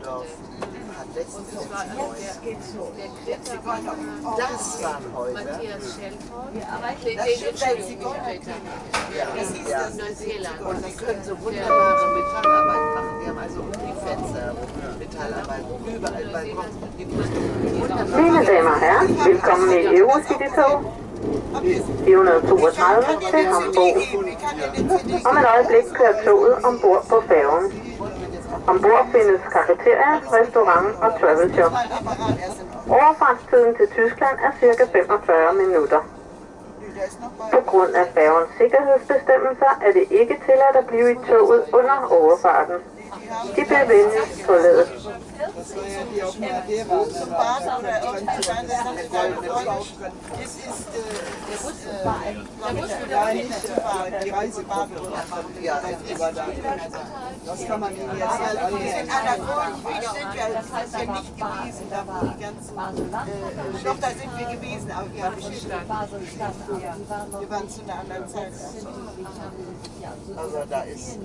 Düsseldorf hat letztens das waren heute. Und die können so wunderbare Metallarbeit machen. Die haben also um die Fenster Metallarbeit, überall Balkon. Meine Damen und Herren, willkommen i EuroCity-tog 432 til Hambourg. Om et øjeblik kører toget ombord på færgen. Ombord findes kafeteria, restaurant og travel shop. Overfartstiden til Tyskland er ca. 45 minutter. På grund af færgens sikkerhedsbestemmelser er det ikke tilladt at blive i toget under overfarten. De bliver venligst forladet. Das kann man nicht mehr sagen. In einer Grundweg sind wir nicht gewesen, da wo die ganzen... Doch, da sind wir gewesen, aber wir haben nicht wir waren zu einer anderen Zeit. Also da ist...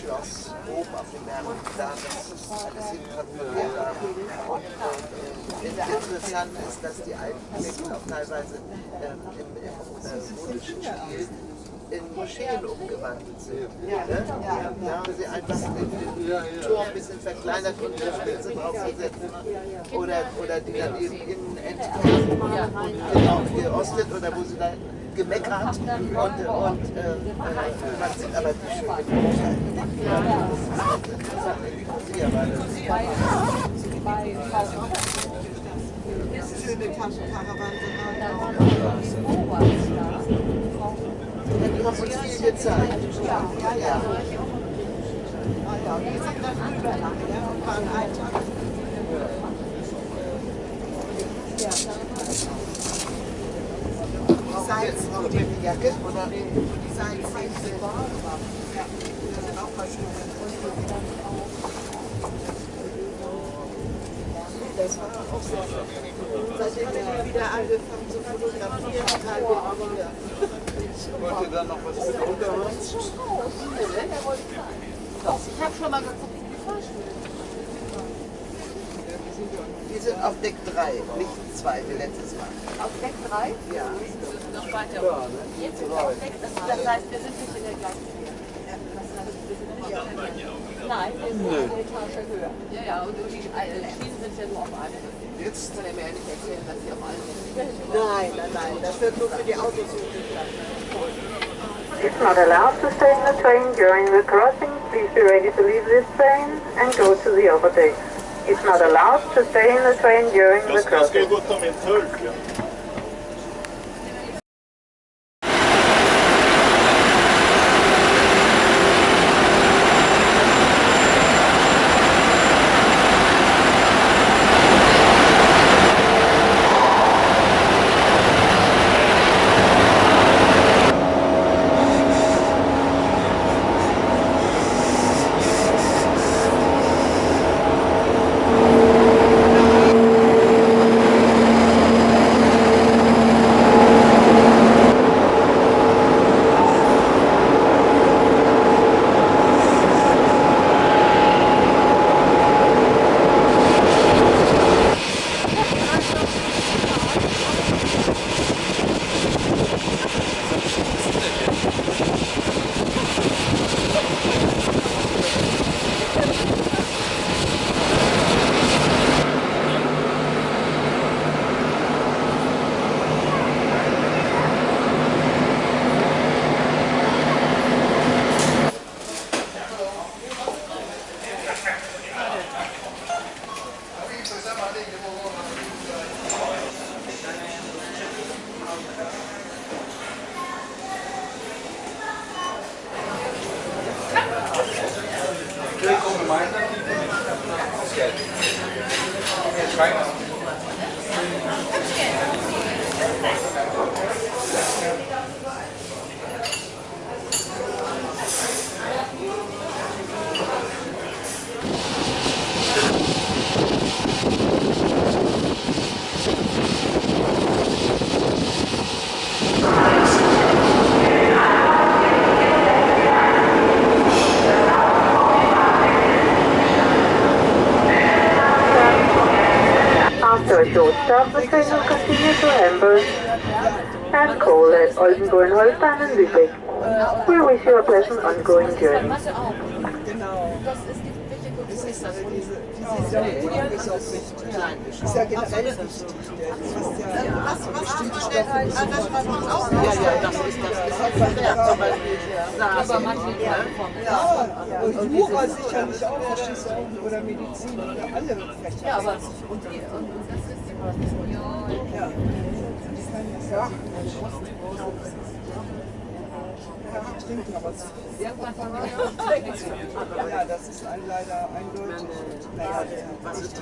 Schloss oben auf dem Berg, da das ist alles hinterher. Und interessant ist, dass die alten Kirchen auch teilweise im römischen Stil in Moscheen umgewandelt sind. Da haben sie einfach den Turm ein bisschen verkleinert und eine Spitze draufgesetzt. Oder die dann eben innen entkernt, geostet oder wo sie dann gemeckert und man sieht aber die schöne die haben uns viel gezeigt. Ja. Wir sind dann rüberlang und waren einen Tag. Seils auf die Jacke oder die Seils sind auch mal schön. Das war auch so. Seitdem wir wieder angefangen zu fotografieren, haben wir auch wieder. Wollt ihr dann noch was mit unter uns? Ich habe schon mal geguckt, wie die Fahrstühle. Wir sind auf Deck 3, nicht 2 wie letztes Mal. Auf Deck 3? Ja. Noch weiter hoch. Jetzt sind wir auf Deck 3. Das heißt, wir sind nicht in der gleichen Höhe. Nein, wir sind eine Etage höher. Ja, und die Schienen sind ja nur auf einer Höhe. Jetzt kann er mir ja nicht erzählen, dass sie auf allen sind. Nein, das wird nur für die Autos hochgestellt. It's not allowed to stay in the train during the crossing. Please be ready to leave this train and go to the upper deck. It's not allowed to stay in the train during the crossing. Jag ska gå ta min tölk. stop the train will continue to Hambourg and call at Oldenburg, Holstein and Lübeck. We wish you a pleasant ongoing journey. Das ist also diese Wiederholung ist auch wichtig. Ist ja generell wichtig. Was bestimmte Stoffe nicht so auch. Ja, das ist zum Beispiel und Jura sicherlich auch, verstehst du auch, oder Medizin oder alle Fächer. Ja, aber und das ist ja. Trinken, aber ja, das ist leider eindeutig. Naja, was ist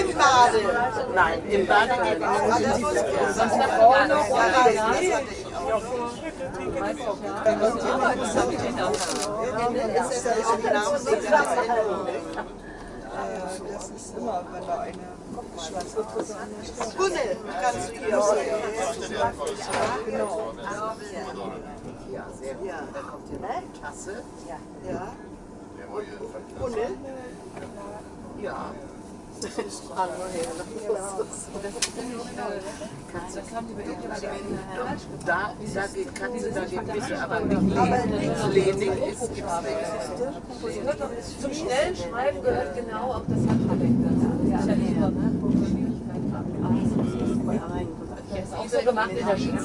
im Bade. Nein, im Bade geht es das ist immer, wenn da eine Kopfschweiße ist. Tunnel kannst du hier auch. Genau. Ja, sehr gut. Da kommt hier eine Tasse. Ja. Tunnel? Ja. Da geht Katze, da geht Bisse, aber nichts Lenig ist. Zum schnellen Schreiben gehört genau auch das Handgelenk dazu. Ja, ich habe es auch so gemacht in der Schule.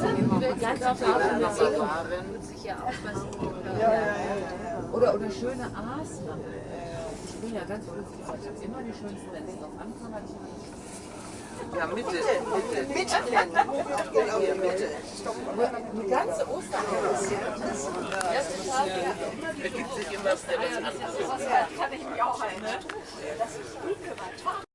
Sich ja auspassen. Oder schöne A's machen. Ich bin ja ganz lustig, ich habe immer die schönsten, wenn es drauf ankommt, hatte ich immer nicht. Ja, Mitte. Die ganze Osterhaus. Ersten Tag Ergibt sich immer das andere. Das kann ich mich auch erinnern. Das ist gut gemacht.